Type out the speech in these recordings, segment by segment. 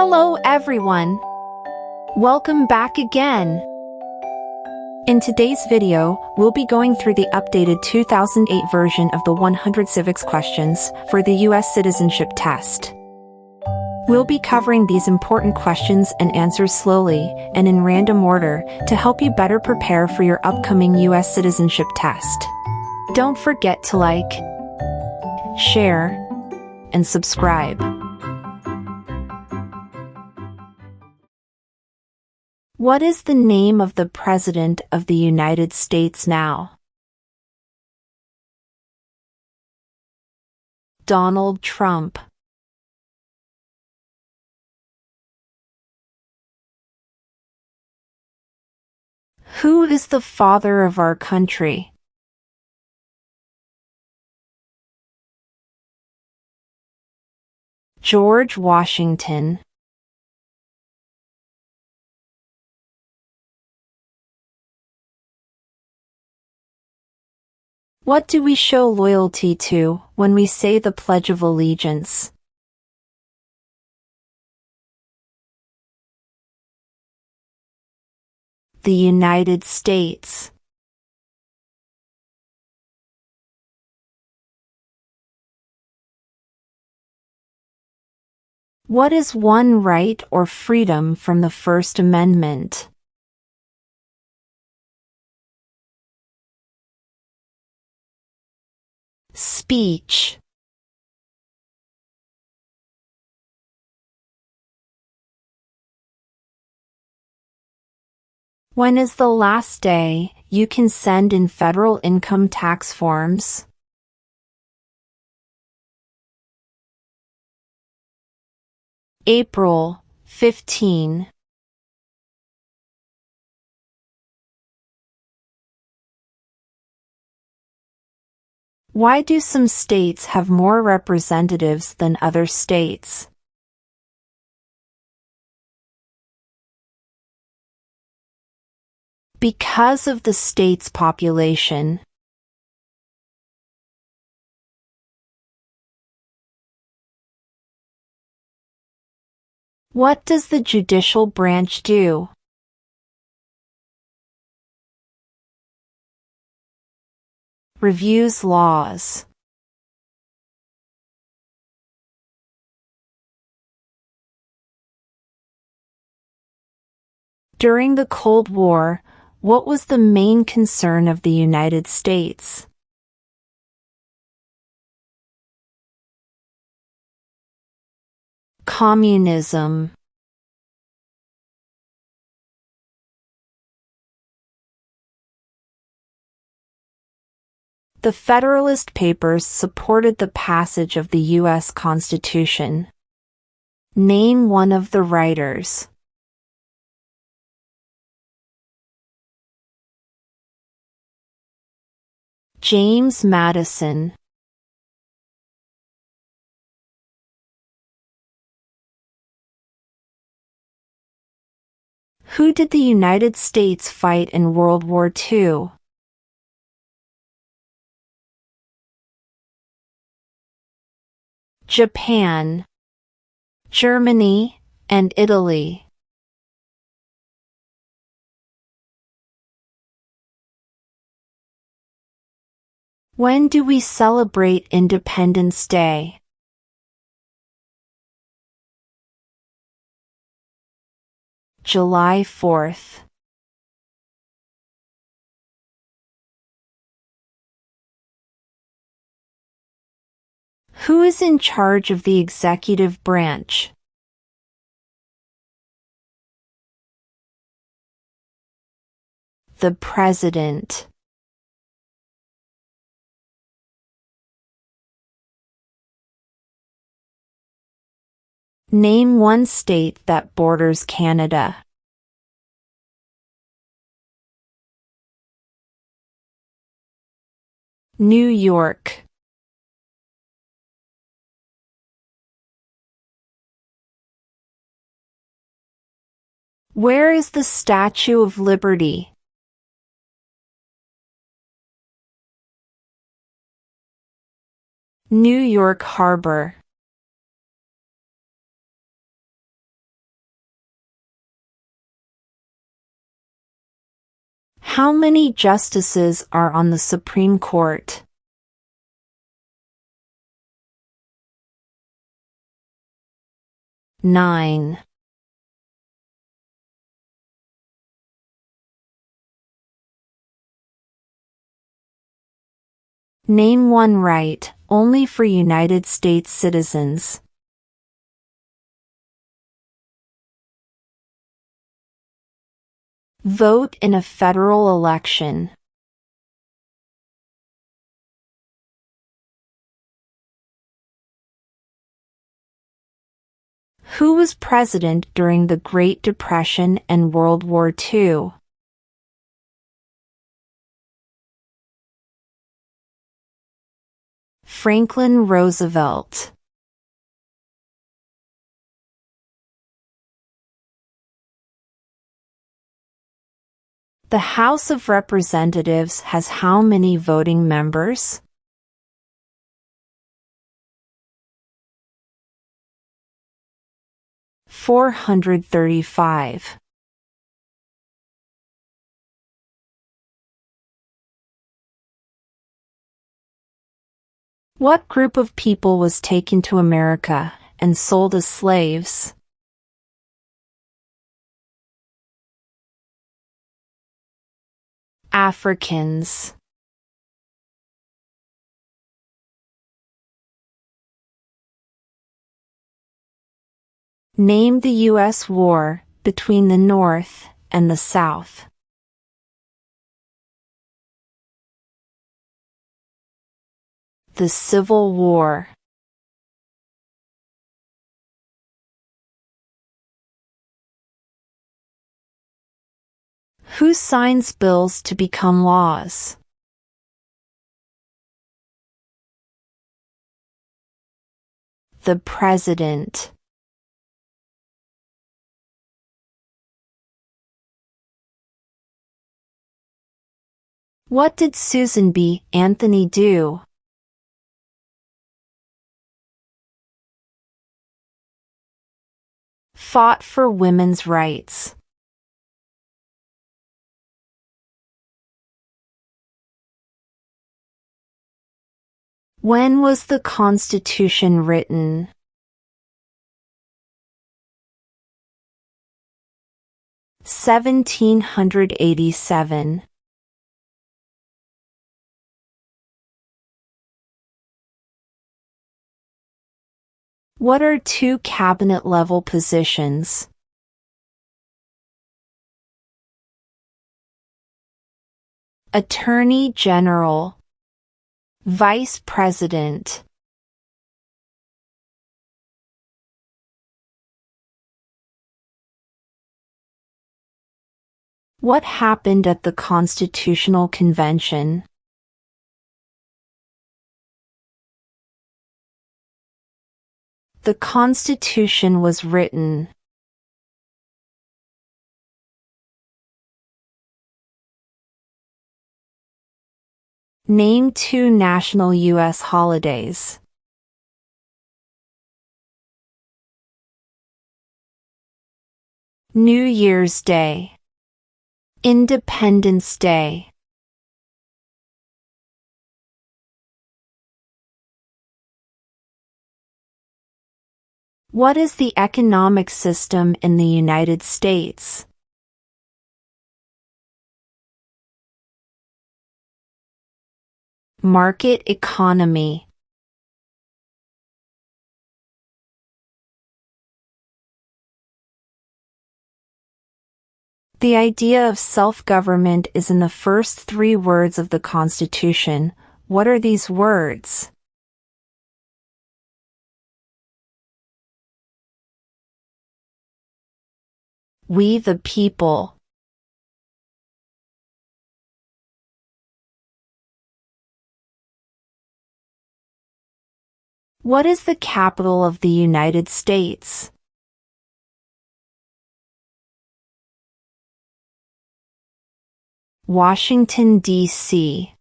Hello everyone! Welcome back again! In today's video, we'll be going through the updated 2008 version of the 100 Civics Questions for the U.S. Citizenship Test. We'll be covering these important questions and answers slowly and in random order to help you better prepare for your upcoming U.S. Citizenship Test. Don't forget to like, share, and subscribe. What is the name of the President of the United States now? Donald Trump. Who is the father of our country? George Washington. What do we show loyalty to when we say the Pledge of Allegiance? The United States. What is one right or freedom from the First Amendment? Speech. When is the last day you can send in federal income tax forms? April 15. Why do some states have more representatives than other states? Because of the state's population. What does the judicial branch do? Reviews laws. During the Cold War, what was the main concern of the United States? Communism. The Federalist Papers supported the passage of the U.S. Constitution. Name one of the writers. James Madison. Who did the United States fight in World War II? Japan, Germany, and Italy. When do we celebrate Independence Day? July 4th. Who is in charge of the executive branch? The President. Name one state that borders Canada. New York. Where is the Statue of Liberty? New York Harbor. How many justices are on the Supreme Court? 9. Name one right, only for United States citizens. Vote in a federal election. Who was president during the Great Depression and World War II? Franklin Roosevelt. The House of Representatives has how many voting members? 435. What group of people was taken to America and sold as slaves? Africans. Name the U.S. war between the North and the South. The Civil War. Who signs bills to become laws? The President. What did Susan B. Anthony do? Fought for women's rights. When was the Constitution written? 1787. What are two cabinet-level positions? Attorney General. Vice President. What happened at the Constitutional Convention? The Constitution was written. Name two national U.S. holidays. New Year's Day. Independence Day. What is the economic system in the United States? Market economy. The idea of self-government is in the first three words of the Constitution. What are these words? We the people. What is the capital of the United States? Washington, D.C.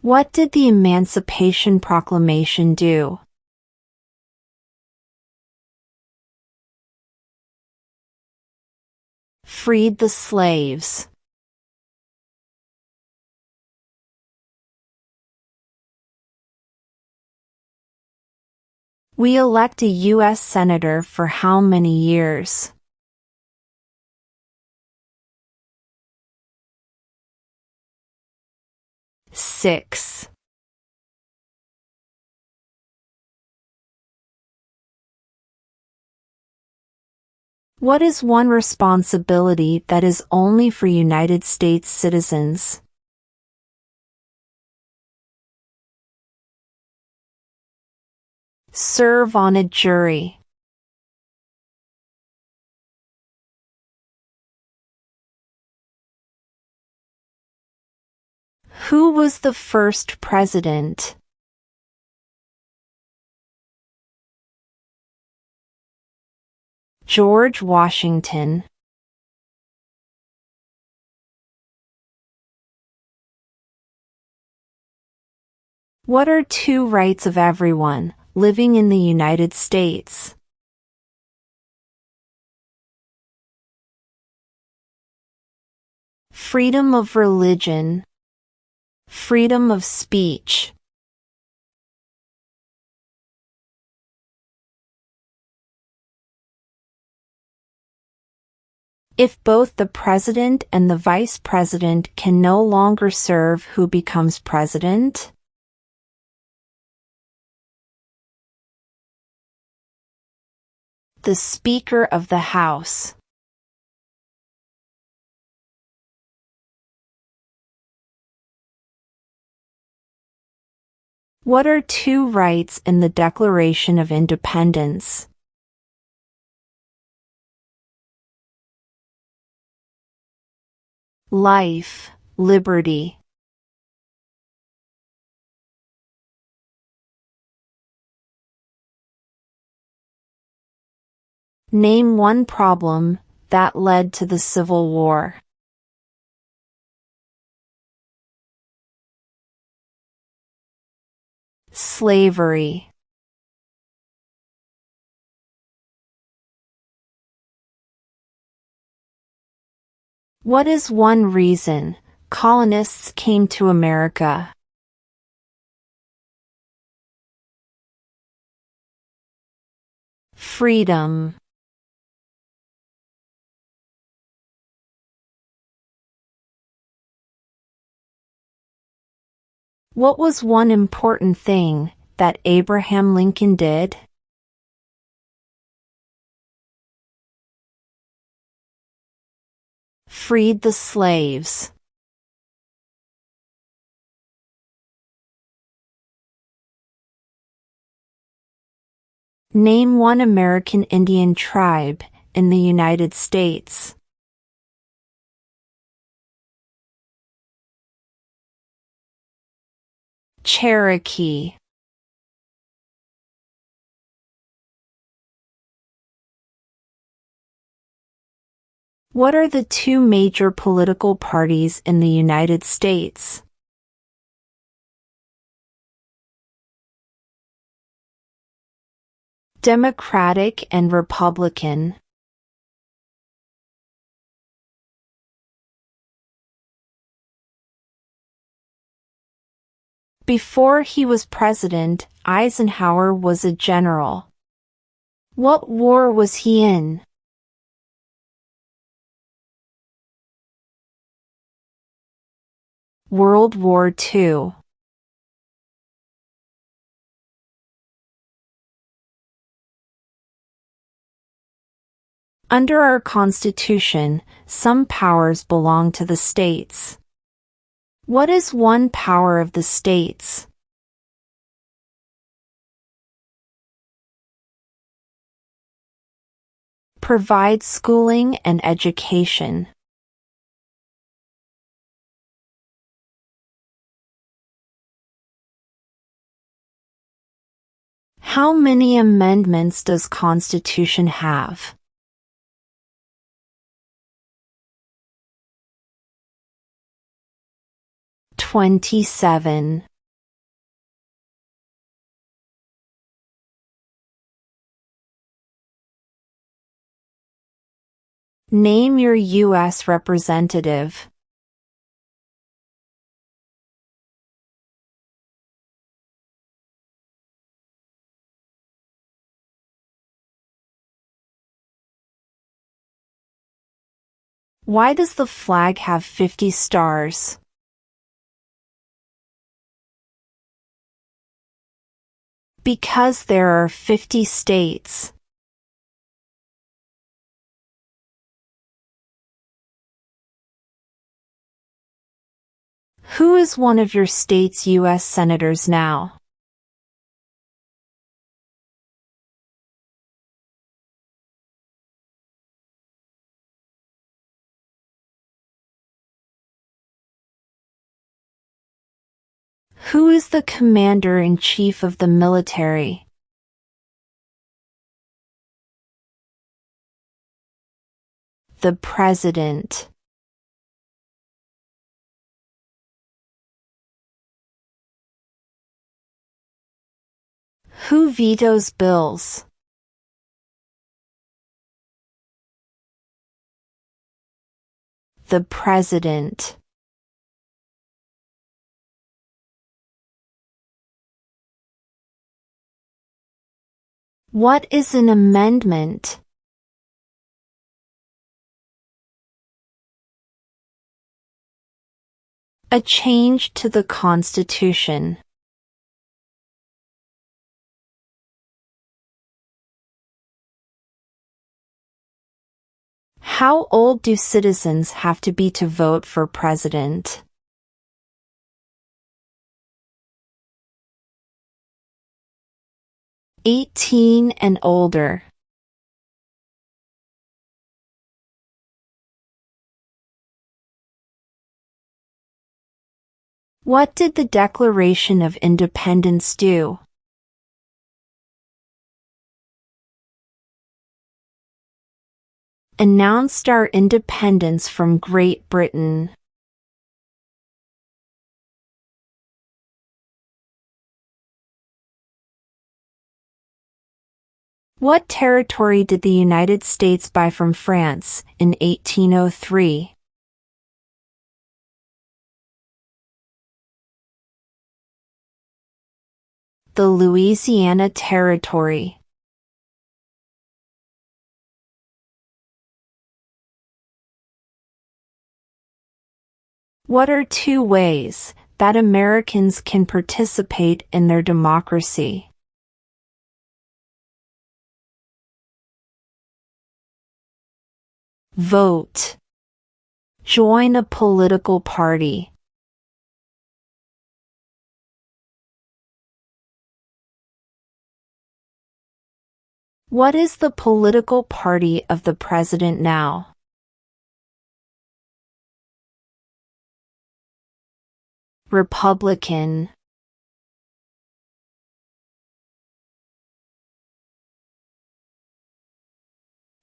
What did the Emancipation Proclamation do? Freed the slaves. We elect a U.S. Senator for how many years? 6. What is one responsibility that is only for United States citizens? Serve on a jury. Who was the first president? George Washington. What are two rights of everyone living in the United States? Freedom of religion. Freedom of speech. If both the president and the vice president can no longer serve, who becomes president? The Speaker of the House. What are two rights in the Declaration of Independence? Life, liberty. Name one problem that led to the Civil War. Slavery. What is one reason colonists came to America? Freedom. What was one important thing that Abraham Lincoln did? Freed the slaves. Name one American Indian tribe in the United States. Cherokee. What are the two major political parties in the United States? Democratic and Republican. Before he was president, Eisenhower was a general. What war was he in? World War II. Under our Constitution, some powers belong to the states. What is one power of the states? Provide schooling and education. How many amendments does Constitution have? 27. Name your U.S. representative. Why does the flag have 50 stars? Because there are 50 states. Who is one of your state's U.S. senators now? Who is the commander-in-chief of the military? The president. Who vetoes bills? The president. What is an amendment? A change to the Constitution. How old do citizens have to be to vote for president? 18 and older. What did the Declaration of Independence do? Announced our independence from Great Britain. What territory did the United States buy from France in 1803? The Louisiana Territory. What are 2 ways that Americans can participate in their democracy? Vote. Join a political party. What is the political party of the president now? Republican.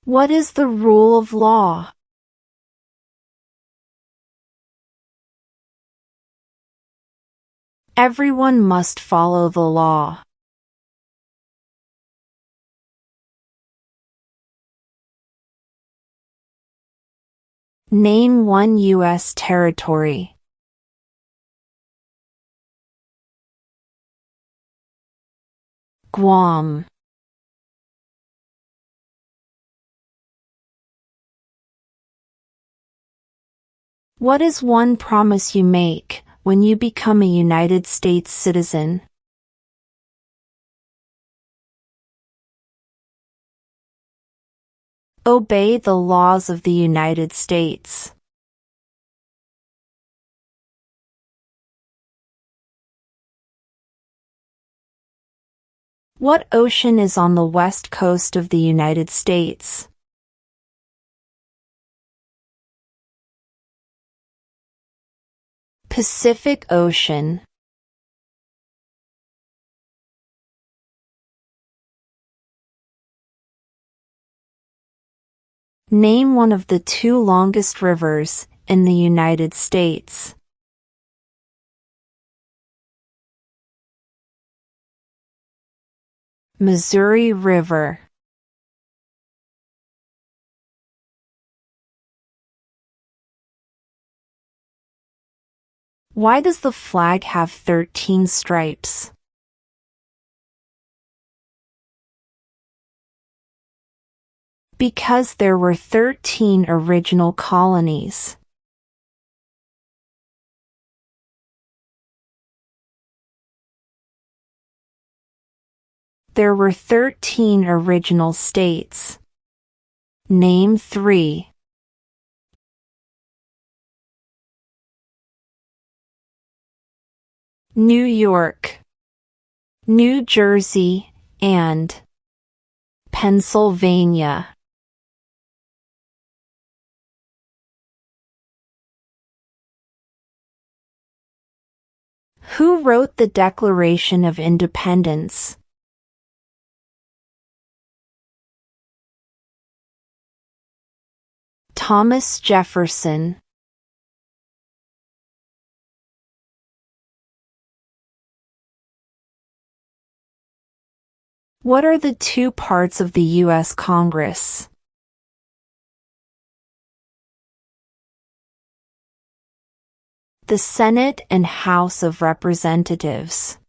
What is the rule of law? Everyone must follow the law. Name 1 U.S. territory. Guam. What is one promise you make when you become a United States citizen? Obey the laws of the United States. What ocean is on the west coast of the United States? Pacific Ocean. Name one of the 2 longest rivers in the United States. Missouri River. Why does the flag have 13 stripes? Because there were 13 original colonies. There were 13 original states. Name 3. New York, New Jersey, and Pennsylvania. Who wrote the Declaration of Independence? Thomas Jefferson. What are the two parts of the U.S. Congress? The Senate and House of Representatives.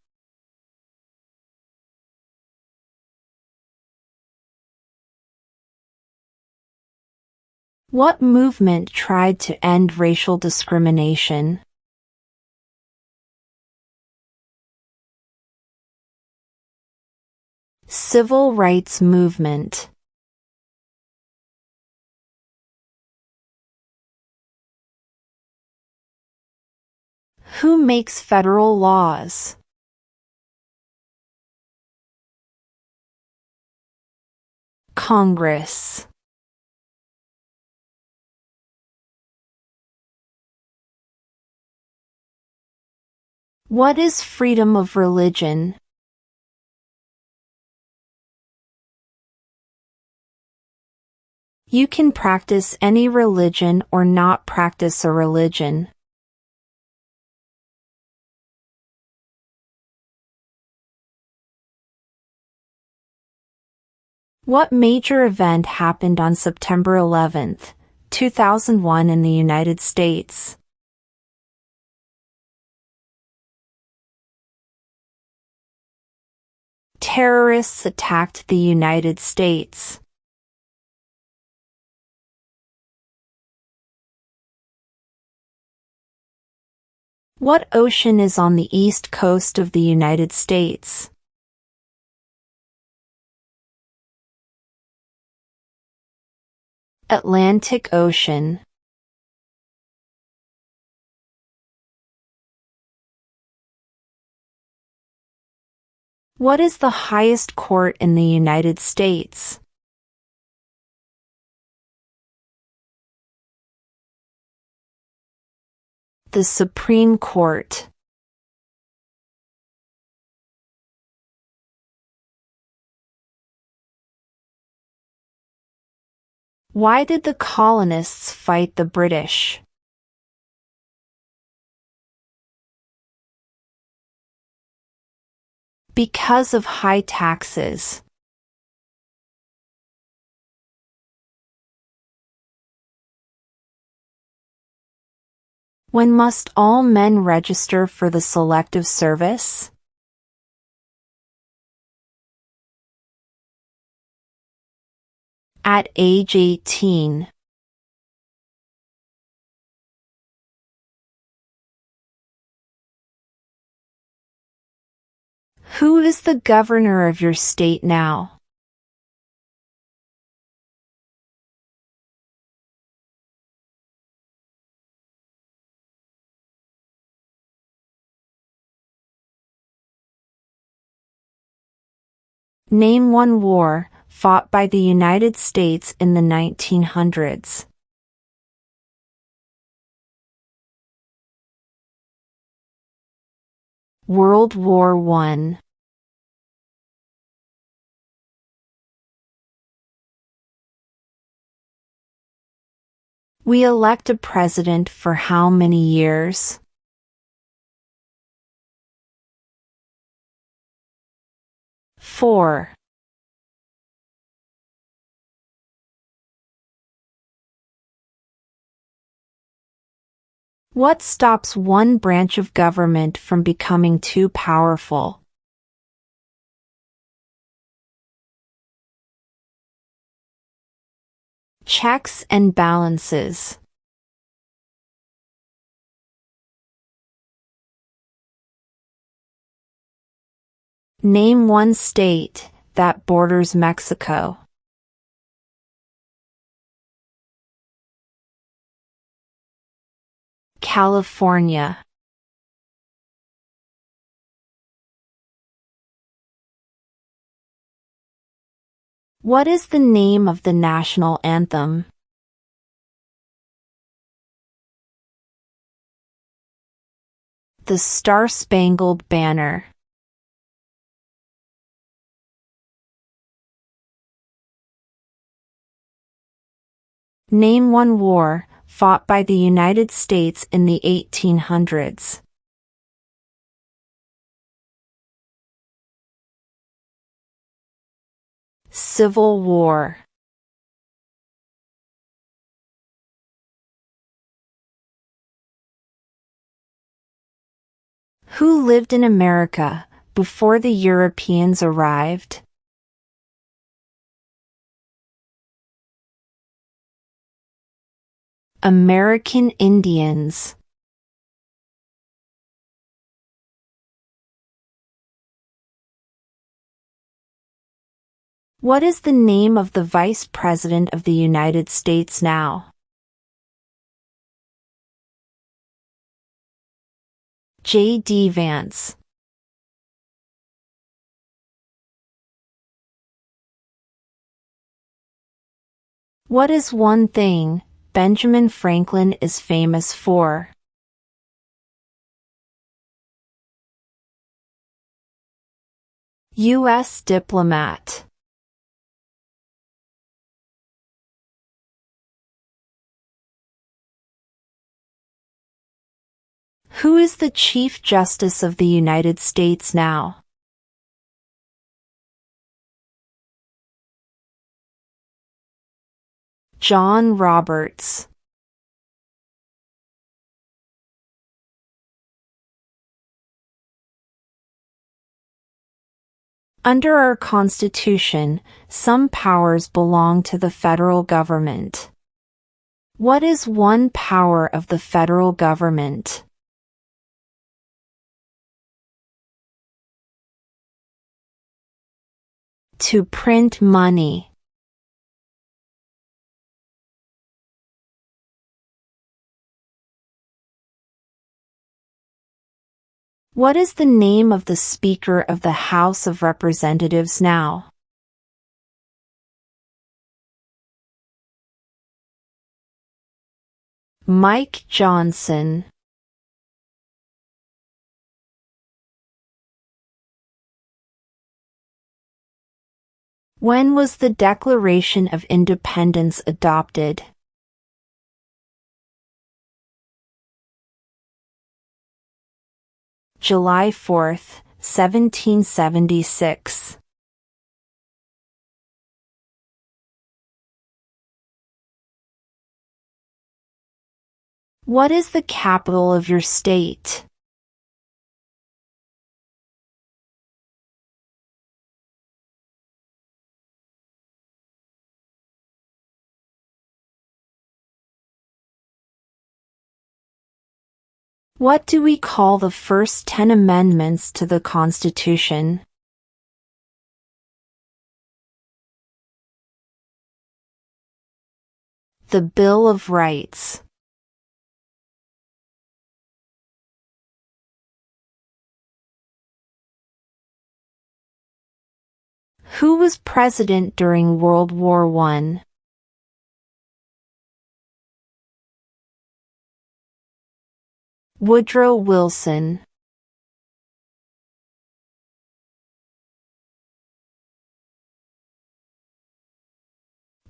What movement tried to end racial discrimination? Civil rights movement. Who makes federal laws? Congress. What is freedom of religion? You can practice any religion or not practice a religion. What major event happened on September 11, 2001 in the United States? Terrorists attacked the United States. What ocean is on the east coast of the United States? Atlantic Ocean. What is the highest court in the United States? The Supreme Court. Why did the colonists fight the British? Because of high taxes. When must all men register for the Selective Service? At age 18. Who is the governor of your state now? Name one war fought by the United States in the 1900s. World War I. We elect a president for how many years? 4. What stops one branch of government from becoming too powerful? Checks and balances. Name one state that borders Mexico. California. What is the name of the national anthem? The Star-Spangled Banner. Name one war fought by the United States in the 1800s. Civil War. Who lived in America before the Europeans arrived? American Indians. What is the name of the Vice President of the United States now? J.D. Vance. What is one thing Benjamin Franklin is famous for? U.S. diplomat. Who is the Chief Justice of the United States now? John Roberts. Under our Constitution, some powers belong to the federal government. What is one power of the federal government? To print money. What is the name of the Speaker of the House of Representatives now? Mike Johnson. When was the Declaration of Independence adopted? July 4, 1776. What is the capital of your state? What do we call the first 10 amendments to the Constitution? The Bill of Rights. Who was president during World War I? Woodrow Wilson.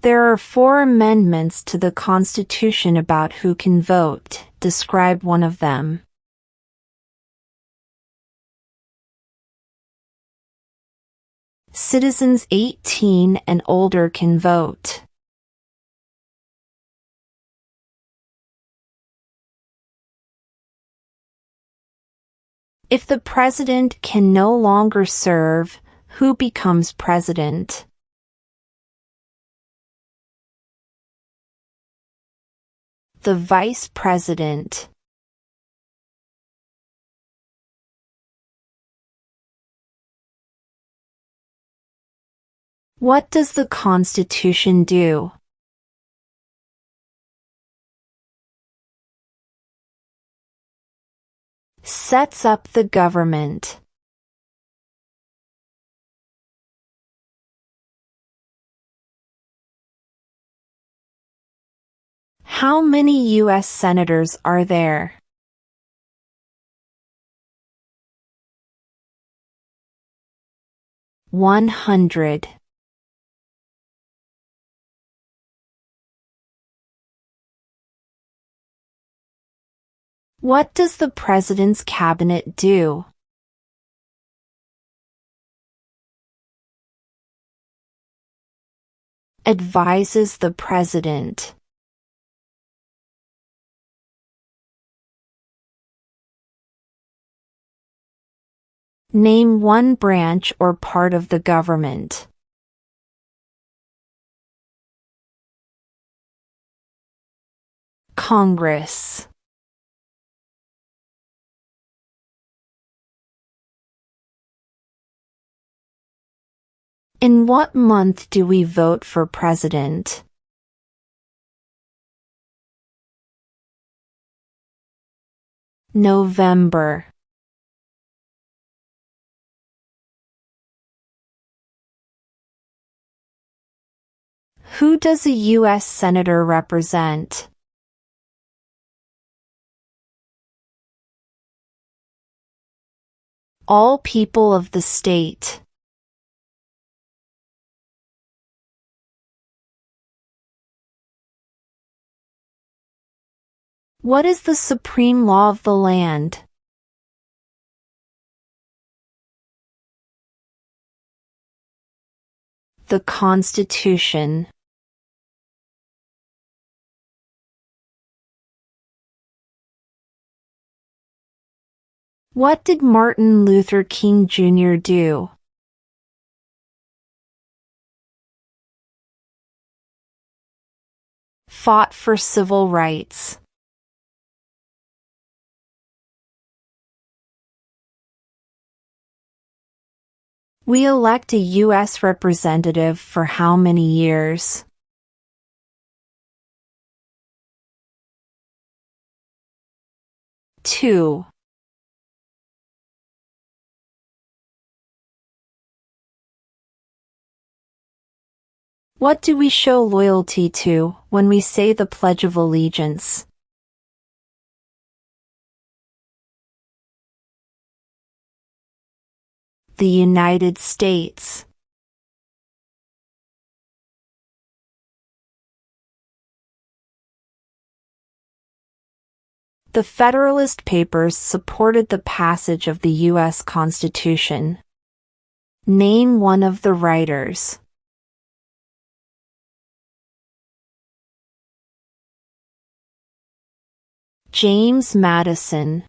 There are 4 amendments to the Constitution about who can vote. Describe one of them. Citizens 18 and older can vote. If the president can no longer serve, who becomes president? The vice president. What does the Constitution do? Sets up the government. How many U.S. senators are there? (100). What does the president's cabinet do? Advises the president. Name one branch or part of the government. Congress. In what month do we vote for president? November. Who does a U.S. Senator represent? All people of the state. What is the supreme law of the land? The Constitution. What did Martin Luther King Jr. do? Fought for civil rights. We elect a U.S. representative for how many years? Two. What do we show loyalty to when we say the Pledge of Allegiance? The United States. The Federalist Papers supported the passage of the U.S. Constitution. Name one of the writers. James Madison.